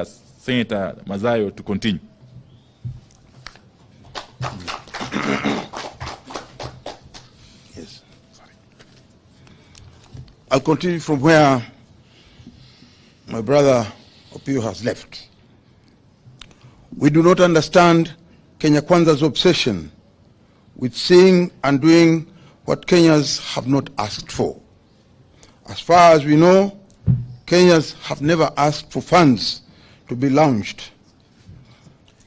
Senator Mazayo to continue. Yes. I'll continue from where my brother Opio has left. We do not understand Kenya Kwanza's obsession with saying and doing what Kenyans have not asked for. As far as we know, Kenyans have never asked for funds to be launched.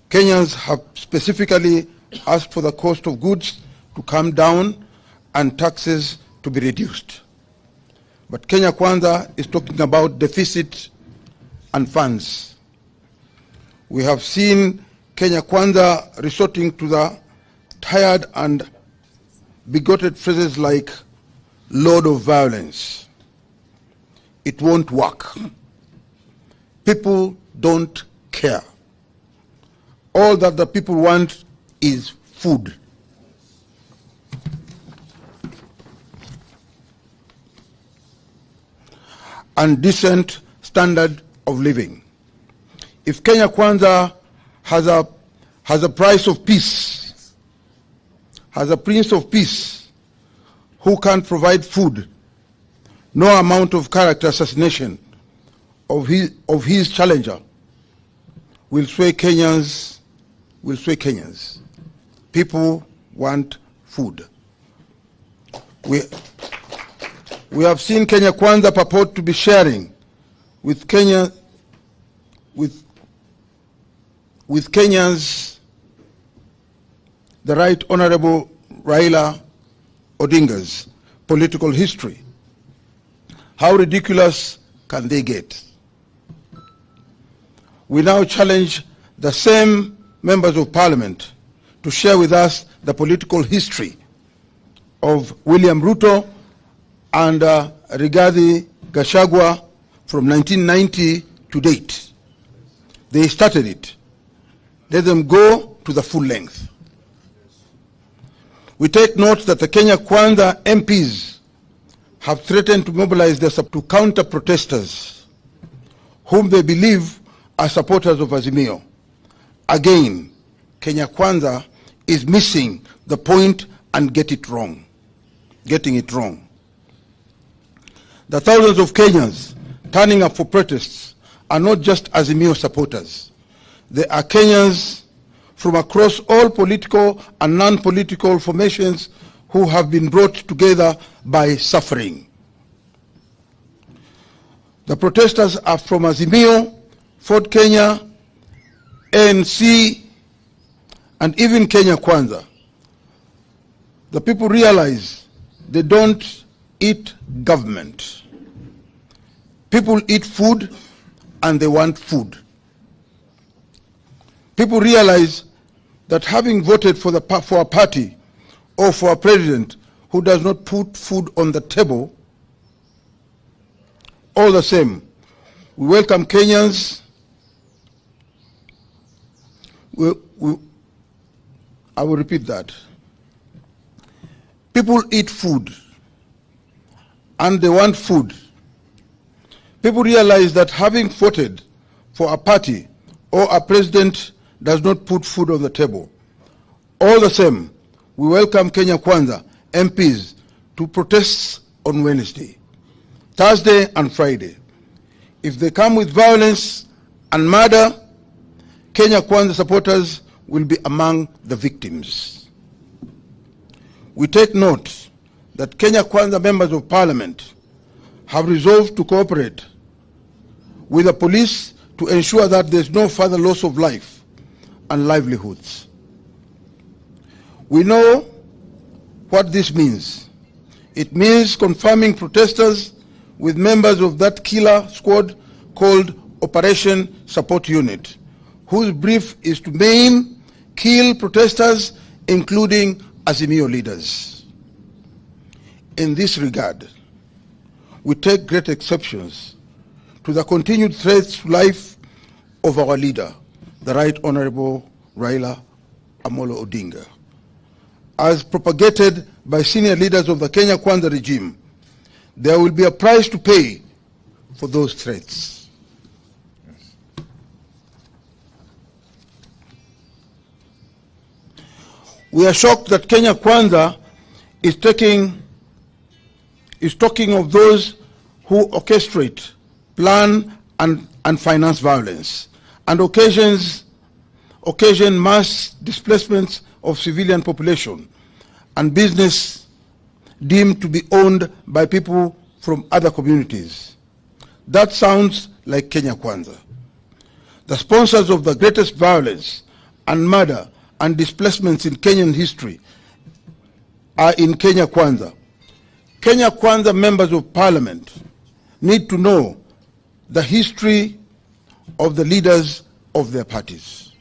Kenyans have specifically asked for the cost of goods to come down and taxes to be reduced. But Kenya Kwanza is talking about deficit and funds. We have seen Kenya Kwanza resorting to the tired and bigoted phrases like "lord of violence." It won't work. People don't care. All that the people want is food. And decent standard of living. If Kenya Kwanza has a price of peace, has a prince of peace who can't provide food, no amount of character assassination of his challenger will sway Kenyans. People want food. We have seen Kenya Kwanza purport to be sharing with Kenyans the Right Honorable Raila Odinga's political history. How ridiculous can they get? We now challenge the same members of parliament to share with us the political history of William Ruto and Rigathi Gachagua from 1990 to date. They started it. Let them go to the full length. We take note that the Kenya Kwanza MPs have threatened to mobilize to counter protesters whom they believe are supporters of Azimio. Again, Kenya Kwanza is missing the point and getting it wrong. The thousands of Kenyans turning up for protests are not just Azimio supporters. They are Kenyans from across all political and non-political formations who have been brought together by suffering. The protesters are from Azimio, Ford Kenya, ANC, and even Kenya Kwanza. The people realize they don't eat government. People eat food and they want food. People realize that having voted for a party or for a president who does not put food on the table, all the same, we welcome Kenyans. I will repeat that. People eat food and they want food. People realize that having voted for a party or a president does not put food on the table. All the same, we welcome Kenya Kwanza MPs to protests on Wednesday, Thursday and Friday. If they come with violence and murder, Kenya Kwanza supporters will be among the victims. We take note that Kenya Kwanza members of parliament have resolved to cooperate with the police to ensure that there's no further loss of life and livelihoods. We know what this means. It means confirming protesters with members of that killer squad called Operation Support Unit, whose brief is to maim, kill protesters, including Azimio leaders. In this regard, we take great exceptions to the continued threats to life of our leader, the Right Honorable Raila Amolo Odinga. As propagated by senior leaders of the Kenya Kwanza regime, there will be a price to pay for those threats. We are shocked that Kenya Kwanza is talking of those who orchestrate, plan, and finance violence, and occasion mass displacements of civilian population and business deemed to be owned by people from other communities. That sounds like Kenya Kwanza. The sponsors of the greatest violence and murder and displacements in Kenyan history are in Kenya Kwanza. Kenya Kwanza members of parliament need to know the history of the leaders of their parties,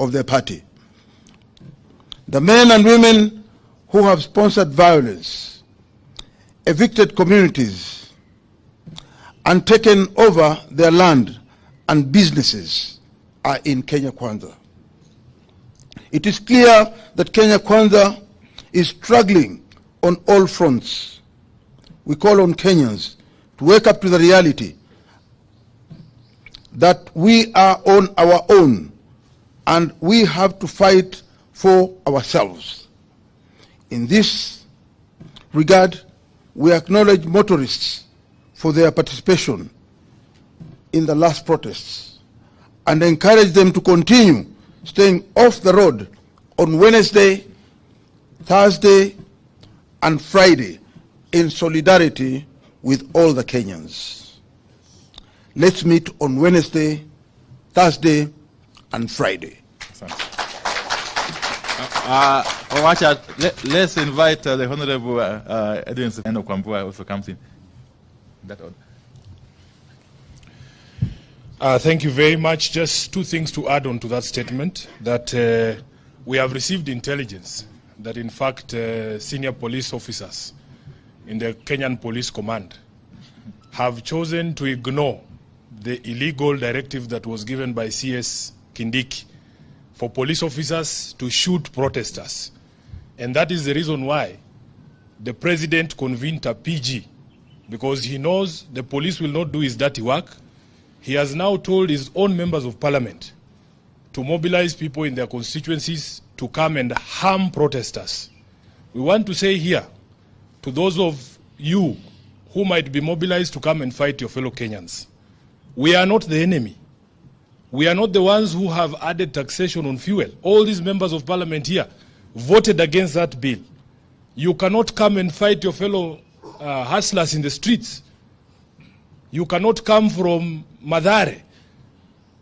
of their party. The men and women who have sponsored violence, evicted communities, and taken over their land and businesses are in Kenya Kwanza. It is clear that Kenya Kwanza is struggling on all fronts. We call on Kenyans to wake up to the reality that we are on our own and we have to fight for ourselves. In this regard, we acknowledge motorists for their participation in the last protests and encourage them to continue staying off the road on Wednesday, Thursday, and Friday in solidarity with all the Kenyans. Let's meet on Wednesday, Thursday, and Friday. Let's invite the Honorable Edwin Kwambua also comes in. That order. Thank you very much. Just two things to add on to that statement, that we have received intelligence that in fact senior police officers in the Kenyan Police Command have chosen to ignore the illegal directive that was given by CS Kindiki for police officers to shoot protesters. And that is the reason why the president convened a PG, because he knows the police will not do his dirty work. He has now told his own members of parliament to mobilize people in their constituencies to come and harm protesters. We want to say here to those of you who might be mobilized to come and fight your fellow Kenyans, we are not the enemy. We are not the ones who have added taxation on fuel. All these members of parliament here voted against that bill. You cannot come and fight your fellow hustlers in the streets. You cannot come from Madare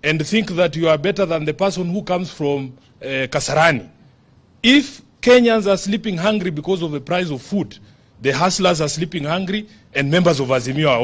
and think that you are better than the person who comes from Kasarani. If Kenyans are sleeping hungry because of the price of food, the hustlers are sleeping hungry, and members of Azimio are